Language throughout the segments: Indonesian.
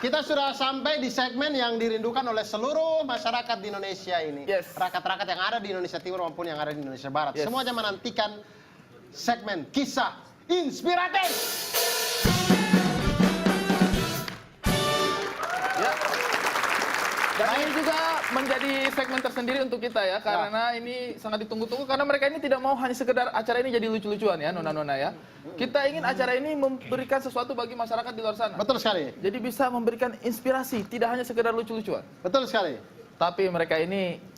kita sudah sampai di segmen yang dirindukan oleh seluruh masyarakat di Indonesia ini. Rakyat-rakyat yang ada di Indonesia Timur maupun yang ada di Indonesia Barat. Semuanya menantikan segmen kisah inspiratif. Dan ini juga menjadi segmen tersendiri untuk kita ya, karena ini sangat ditunggu-tunggu, karena mereka ini tidak mau hanya sekedar acara ini jadi lucu-lucuan ya, nona-nona ya. Kita ingin acara ini memberikan sesuatu bagi masyarakat di luar sana. Betul sekali. Jadi bisa memberikan inspirasi, tidak hanya sekedar lucu-lucuan. Betul sekali. Tapi mereka ini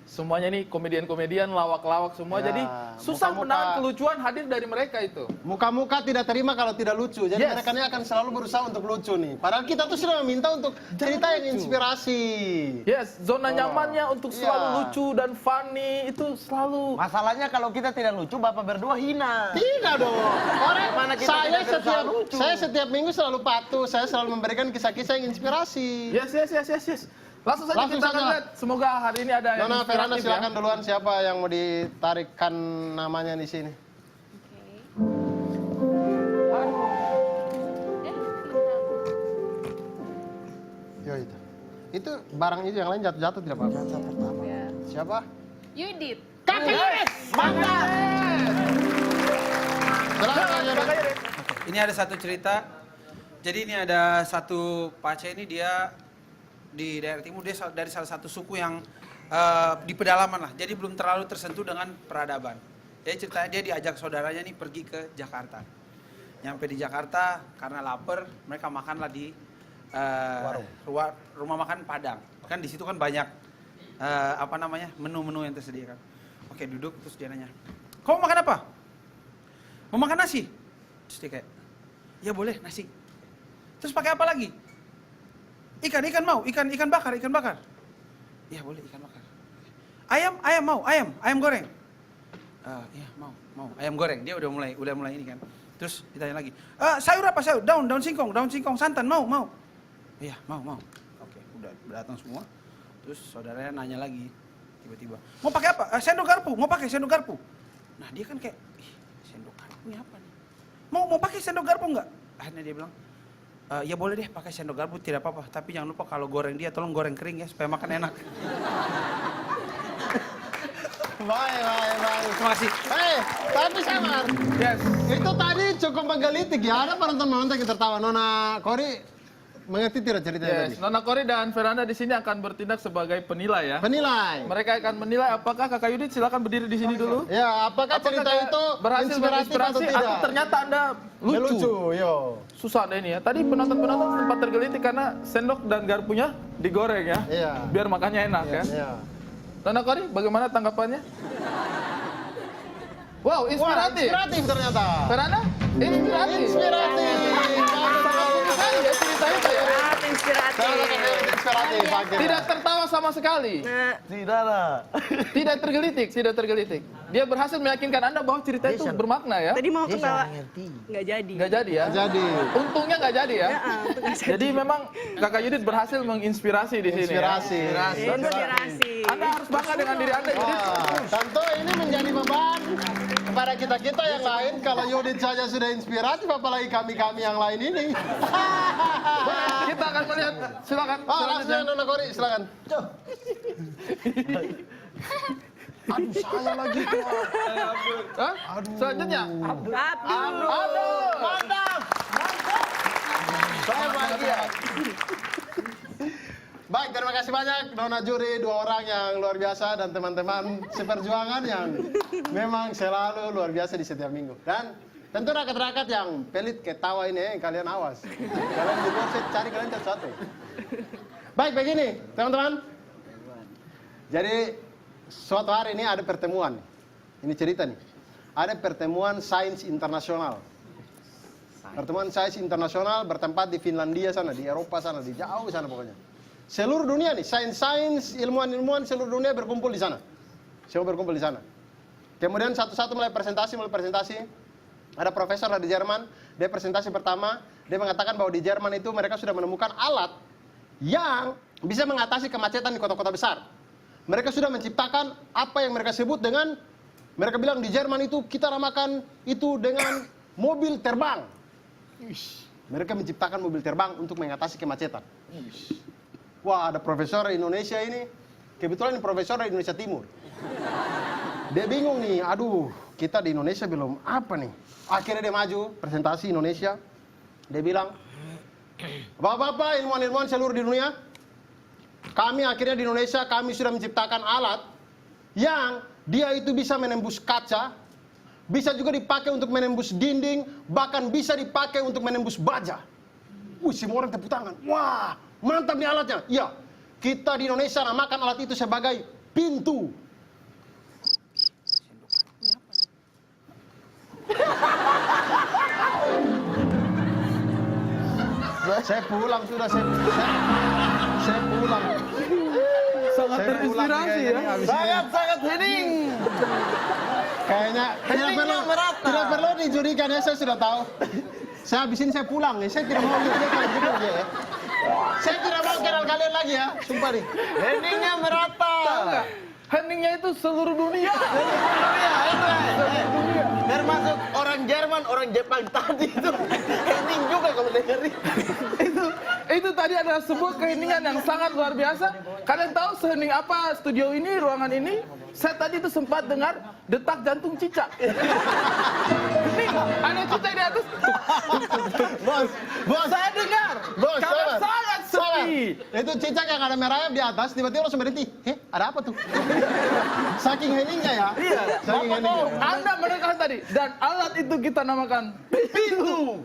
semuanya nih komedian-komedian, lawak-lawak semua, jadi susah menahan kelucuan hadir dari mereka itu. Muka-muka tidak terima kalau tidak lucu, jadi mereka ini akan selalu berusaha untuk lucu nih. Padahal kita tuh sudah meminta untuk cerita yang inspirasi. Zona nyamannya untuk selalu lucu dan funny itu selalu. Masalahnya kalau kita tidak lucu, bapak berdua hina. Tidak dong. Orang saya setiap minggu selalu patuh, saya selalu memberikan kisah-kisah yang inspirasi. Yes. Langsung saja kita akan lihat. Semoga hari ini ada yang Nona Veranda inspiratif silakan duluan, siapa yang mau ditarikkan namanya di sini. Yo itu. Itu barang itu yang lain jatuh-jatuh tidak apa-apa. Siapa? Yudit. Kakak Yudit. Mantap. Ini ada satu cerita. Jadi ini ada satu pace ini dia di daerah timur, dia dari salah satu suku yang di pedalaman lah. Jadi belum terlalu tersentuh dengan peradaban. Jadi ceritanya dia diajak saudaranya nih pergi ke Jakarta. Nyampe di Jakarta karena lapar, mereka makanlah di rumah makan Padang. Kan di situ kan banyak menu-menu yang tersedia kan. Oke, duduk terus dia nanya, "Kau mau makan apa?" "Mau makan nasi." Terus dia kayak, "Ya boleh, nasi." "Terus pakai apa lagi?" Ikan mau, ikan bakar. "Ya boleh, ikan bakar." Ayam mau, ayam goreng." "Iya mau, ayam goreng." Dia udah mulai ini kan. Terus ditanya lagi, "Sayur apa sayur?" Daun singkong, santan, mau." "Iya, mau." Oke, udah datang semua. Terus saudaranya nanya lagi, tiba-tiba, "Mau pakai apa?" "Sendok garpu, mau pakai sendok garpu." Nah dia kan kayak, sendok garpu ini apa nih? Mau pakai sendok garpu nggak? Akhirnya dia bilang, "Ya boleh deh pakai sendok garpu, tidak apa-apa. Tapi jangan lupa kalau goreng dia tolong goreng kering ya supaya makan enak." Baik. Terima kasih. Tapi Samar, itu tadi cukup menggelitik ya. Ada penonton-penonton yang tertawa. Nona Kori mengerti tidak ceritanya tadi? Nona Kori dan Veranda di sini akan bertindak sebagai penilai ya. Penilai. Mereka akan menilai apakah Kakak Yudit, silakan berdiri di sini dulu. Ya, apakah cerita itu berhasil inspiratif atau tidak? atau ternyata Anda lucu. Susah deh ini ya. Tadi penonton-penonton sempat tergelitik karena sendok dan garpunya digoreng ya. Iya. Biar makannya enak ya. Iya. Nona Kori, bagaimana tanggapannya? Wow, inspiratif. Inspiratif ternyata. Veranda? Inspiratif. Sekali ya ceritanya kayak Inspiratif. tidak tertawa sama sekali. Tidak lah. Tidak tergelitik. Dia berhasil meyakinkan Anda bahwa cerita itu bermakna ya. Tadi mau ketawa, nggak jadi. Nggak jadi ya? Jadi. Untungnya nggak jadi ya? Jadi memang Kakak Yudit berhasil menginspirasi di sini ya? Inspirasi. Anda harus bangga dengan diri Anda, Yudit. Tentu ini menjadi beban kepada kita-kita yang lain. Kalau Yudit saja sudah inspiratif, apalagi kami-kami yang lain ini. Kita akan melihat, silakan. Langsung Nona Kori, silakan. Aduh, saya lagi. Selanjutnya. Aduh, mantap. Saya bahagia. Baik, terima kasih banyak Nona Juri, dua orang yang luar biasa dan teman-teman seperjuangan yang memang selalu luar biasa di setiap minggu. Dan tentu rakyat-rakyat yang pelit ketawa ini, kalian awas. Kalian di luar cari kalian satu-satu. Baik, begini teman-teman. Jadi suatu hari ini ada pertemuan. Ini cerita nih. Ada pertemuan sains internasional. Pertemuan sains internasional bertempat di Finlandia sana, di Eropa sana, di jauh sana pokoknya. Seluruh dunia nih, sains-sains, ilmuwan-ilmuwan seluruh dunia berkumpul di sana. Semua berkumpul di sana. Kemudian satu-satu mulai presentasi. Ada profesor dari Jerman, dia presentasi pertama, dia mengatakan bahwa di Jerman itu mereka sudah menemukan alat yang bisa mengatasi kemacetan di kota-kota besar. Mereka sudah menciptakan apa yang mereka sebut dengan, mereka bilang di Jerman itu kita namakan itu dengan mobil terbang. Mereka menciptakan mobil terbang untuk mengatasi kemacetan. Wah, ada profesor Indonesia ini. Kebetulan ini profesor dari Indonesia Timur. Dia bingung nih, aduh, kita di Indonesia belum apa nih. Akhirnya dia maju, presentasi Indonesia. Dia bilang, Bapak-bapak, ilmuwan-ilmuwan seluruh di dunia, kami akhirnya di Indonesia, kami sudah menciptakan alat yang dia itu bisa menembus kaca, bisa juga dipakai untuk menembus dinding, bahkan bisa dipakai untuk menembus baja. Semua orang tepuk tangan. Wah, mantap nih alatnya. Ya, kita di Indonesia namakan alat itu sebagai pintu. Saya pulang sudah, saya pulang. Sangat Saya terinspirasi pulang, ya. habis ini. Sangat hening. Kayaknya Heningnya merata. tidak perlu dijurikan ya, saya sudah tahu. Saya habis ini saya pulang ya, saya tidak mau lihat dia kayak gitu aja ya. Saya tidak mau kenal kalian lagi ya, sumpah nih. Heningnya merata. Tahu nggak? Heningnya itu seluruh dunia. Termasuk orang Jerman, orang Jepang tadi itu hening juga kalau dengerin. Itu tadi adalah sebuah keheningan yang sangat luar biasa. Kalian tahu sehening apa studio ini, ruangan ini? Saya tadi itu sempat dengar detak jantung cicak. Ini ada cicak di atas. Bos, Saya dengar. Bos, Karena sabar. sangat Sabar. sepi. Itu cicak yang ada merayap di atas, tiba-tiba langsung berhenti. Ada apa tuh? Saking heningnya ya. Iya. Saking heningnya. Anda mendengar tadi. Dan alat itu kita namakan pintu.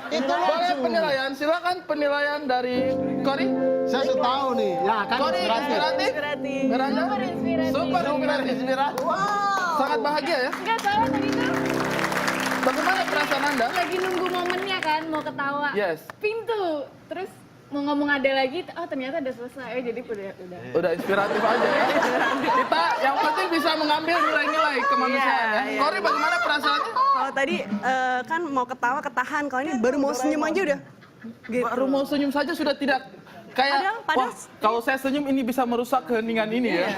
Itu Boleh lucu. penilaian, silakan penilaian dari Cory. Saya sudah tahu nih. Ya kan Cory inspiratif. inspiratif. Inspiratif. Merahnya? Super inspiratif. Super inspiratif. Sangat bahagia ya. Enggak salah tadi tuh Bagaimana perasaan Anda? lagi nunggu momennya kan mau ketawa. Yes. Pintu. Terus mau ngomong ada lagi, oh ternyata udah selesai. Jadi udah. Udah inspiratif aja ya. Kita yang penting bisa mengambil nilai-nilai kemanusiaan ya. Iya. Cory bagaimana perasaannya? Kalau tadi kan mau ketawa ketahan, kalau ini baru mau senyum aja udah. Gitu. Baru mau senyum saja sudah tidak kayak Padahal- wah kalau saya senyum ini bisa merusak keheningan ini ya.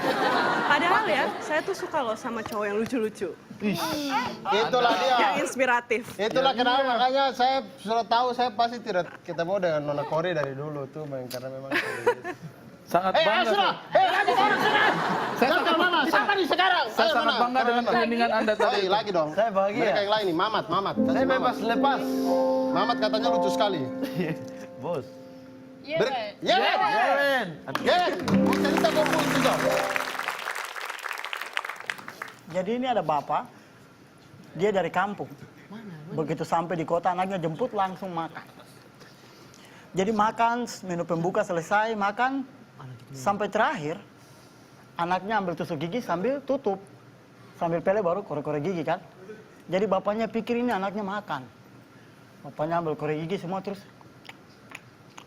Padahal ya, saya tuh suka loh sama cowok yang lucu-lucu, Itulah dia. yang inspiratif. Itulah kenapa makanya saya sudah tahu saya pasti tidak ketemu dengan Nona Cory dari dulu tuh, karena memang. Sangat bangga. sudah. Lagi orang sudah. Saya Sampai mana? Sampai di sekarang. Saya Ayo, sangat Nona. bangga dengan keheningan Anda tadi. Lagi dong. Saya bahagia. Mereka yang lain nih, Mamat. Saya bebas lepas. Mamat katanya lucu sekali. Bos. Iya. Yewen. Cerita kamu juga. Jadi ini ada bapak, dia dari kampung. Begitu sampai di kota, anaknya jemput langsung makan. Jadi makan, menu pembuka selesai, makan, sampai terakhir, anaknya ambil tusuk gigi sambil tutup. Sambil pele baru korek-korek gigi kan. Jadi bapaknya pikir ini anaknya makan. Bapaknya ambil korek gigi semua terus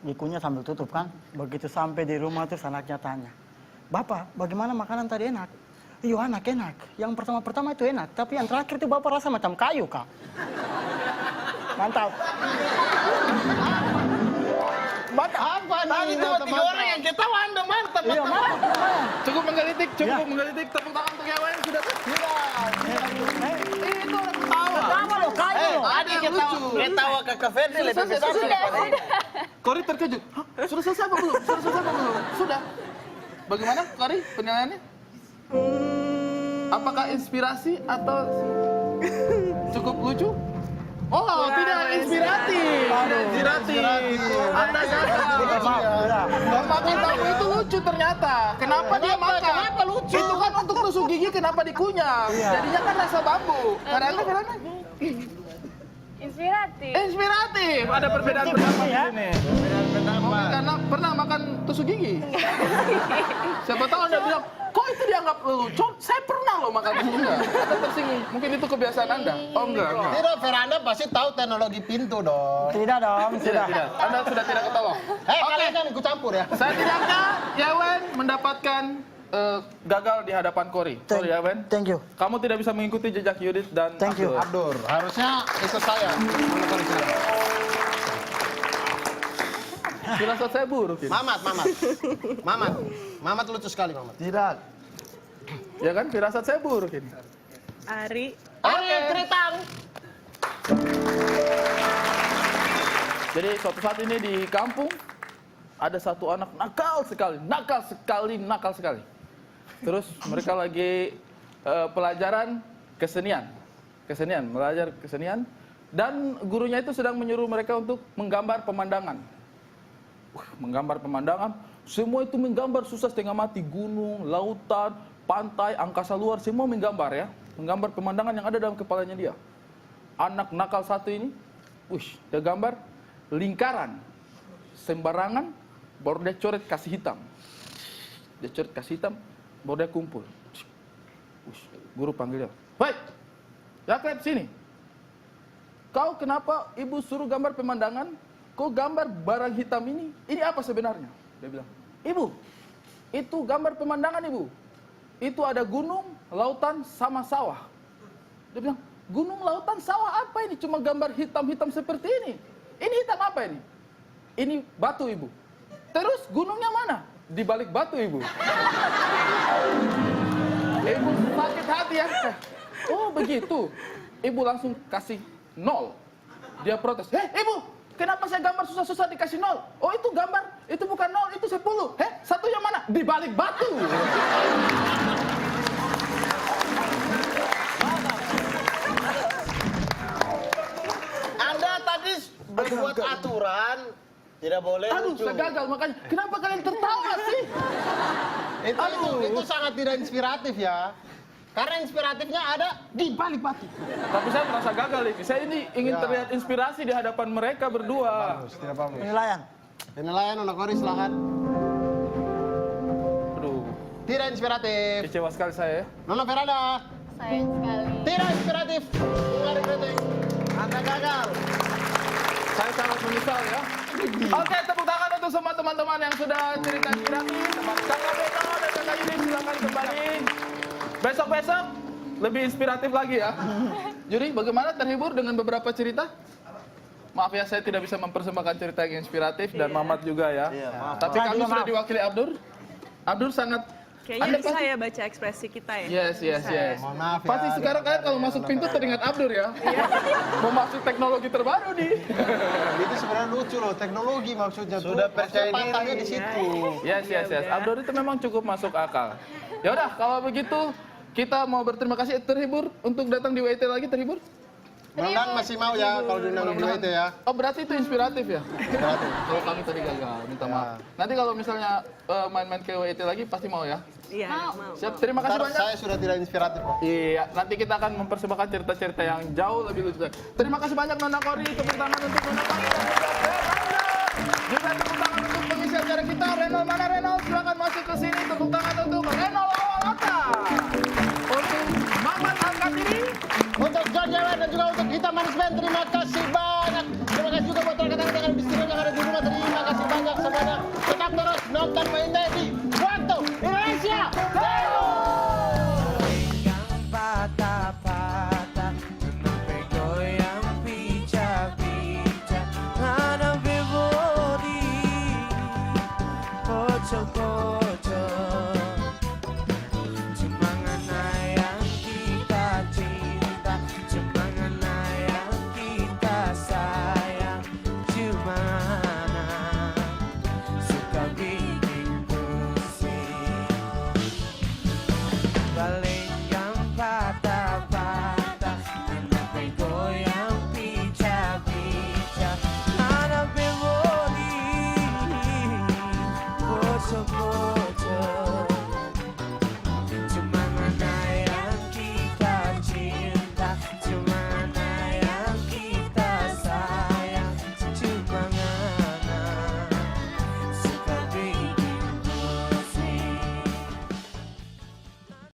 dikunyah sambil tutup kan. Begitu sampai di rumah terus anaknya tanya, Bapak, bagaimana makanan tadi enak? Iya anak enak. Yang pertama-pertama itu enak, tapi yang terakhir itu Bapak rasa macam kayu, Kak. Mantap. Apa nih? Tadi cuma 3 orang yang ketawa Anda mantap. Iya mantap. Cukup menggelitik, tepuk tangan untuk Yawen sudah. Itu orang ketawa. Ketawa loh, kayu loh. Tadi ketawa Kakak Ferdi lebih besar daripada ini. Cory terkejut. Hah? Sudah selesai apa belum? Sudah. Bagaimana Cory penilaiannya? Apakah inspirasi atau cukup lucu? Oh, tidak inspiratif. Anda gagal. Dan makan tahu itu lucu ternyata. Kenapa dia makan? Kenapa lucu? Itu kan untuk tusuk gigi, kenapa dikunyah? Jadinya kan rasa bambu. Karena Inspiratif. inspiratif. Ada perbedaan pendapat di ya. sini. Mungkin karena pernah makan tusuk gigi. Siapa tahu Anda bilang, kok itu dianggap lucu? Saya pernah loh makan tusuk gigi. Anda tersinggung. Mungkin itu kebiasaan Anda. Oh enggak. Tidak, Veranda pasti tahu teknologi pintu dong. Tidak dong, Tidak. sudah. Anda sudah tidak ketolong. Kalian kan ikut campur ya. Saya tidaknya Yawen mendapatkan gagal di hadapan Cory. Sorry Yawen. Thank you. Kamu tidak bisa mengikuti jejak Yudit dan Thank you. Abdul. Abdur, harusnya ikut saya. Firasat saya buruk ini. Mamat lucu sekali, Mamat. Tidak. Ya kan, firasat saya buruk ini. Ari, Ari Tritang. Jadi suatu saat ini di kampung ada satu anak nakal sekali. Terus mereka lagi pelajaran belajar kesenian, dan gurunya itu sedang menyuruh mereka untuk menggambar pemandangan. Menggambar pemandangan, semua itu menggambar susah setengah mati, gunung, lautan, pantai, angkasa luar, semua menggambar ya. Menggambar pemandangan yang ada dalam kepalanya dia. Anak nakal satu ini, dia gambar lingkaran, sembarangan, baru dia coret kasih hitam. Dia coret kasih hitam, baru dia kumpul. Guru panggil dia, "Baik, Yakub sini. Kau kenapa ibu suruh gambar pemandangan? Kau gambar barang hitam ini apa sebenarnya?" Dia bilang, "Ibu, itu gambar pemandangan ibu. Itu ada gunung, lautan, sama sawah." Dia bilang, "Gunung, lautan, sawah apa ini? Cuma gambar hitam-hitam seperti ini. Ini hitam apa ini?" "Ini batu ibu." "Terus gunungnya mana?" "Di balik batu ibu." Ibu sakit hati ya. "Oh begitu." Ibu langsung kasih 0. Dia protes, "Ibu, kenapa saya gambar susah-susah dikasih 0? Oh itu gambar, itu bukan 0, itu 10. Satunya mana?" "Di balik batu." Anda tadi berbuat aturan, tidak boleh Aduh, lucu. saya gagal makanya. Kenapa kalian tertawa sih? Itu sangat tidak inspiratif ya. Karena inspiratifnya ada di balik batu. Tapi saya merasa gagal ini. Saya ini ingin terlihat inspirasi di hadapan mereka berdua. Bagus, tidak bagus. Penilaian. Penilaian Nona Kori silakan. Aduh, Tidak inspiratif. kecewa sekali saya ya. Nona Veranda. Sayang sekali. Tidak inspiratif. Bunga dikritik. Anda gagal. Saya sangat menyesal ya. Oke, tepuk tangan untuk semua teman-teman yang sudah cerita inspiratif. Kakak Beto dan Kakak Yudi silakan kembali. Besok-besok lebih inspiratif lagi ya. Jadi bagaimana, terhibur dengan beberapa cerita? Maaf ya, saya tidak bisa mempersembahkan cerita yang inspiratif dan Mamat juga ya. Tapi Saya kami juga sudah maaf. diwakili Abdur. Abdur sangat. Kayaknya Anda bisa pasti- ya baca ekspresi kita ya. Yes. Mohon maaf ya. Pasti sekarang kalian kalau masuk pintu teringat Abdur ya. Mau masuk teknologi terbaru nih. Itu sebenarnya lucu loh, teknologi maksudnya tuh. Sudah percaya diri. Patahnya di situ. Yes. Abdur itu memang cukup masuk akal. Ya udah, kalau begitu kita mau berterima kasih. Terhibur untuk datang di WT lagi, terhibur. Mudah-mudahan masih mau ya kalau diundang di itu ya. Oh berarti itu inspiratif ya? Inspiratif. Kalau kami tadi gagal, minta maaf. Nanti kalau misalnya main-main ke WT lagi pasti mau ya? Iya, mau. Siap, terima kasih Ntar banyak. saya sudah tidak inspiratif kok. Iya, nanti kita akan mempersembahkan cerita-cerita yang jauh lebih lucu. Terima kasih banyak Nona Kori, tepuk tangan untuk Nona Kori dan juga Veranda. Juga tepuk tangan untuk pengisi acara kita, Renol. Mana Renol? Silakan masuk ke sini. Tepuk tangan untuk Renol Awalata. Untuk Mamat Al-Katiri. Untuk John Jawa dan juga untuk kita Manisman, terima kasih banyak. Terima kasih juga buat rekan-rekan yang ada di studio, yang ada di rumah. Terima kasih banyak semuanya. Tetap terus nonton Main Day di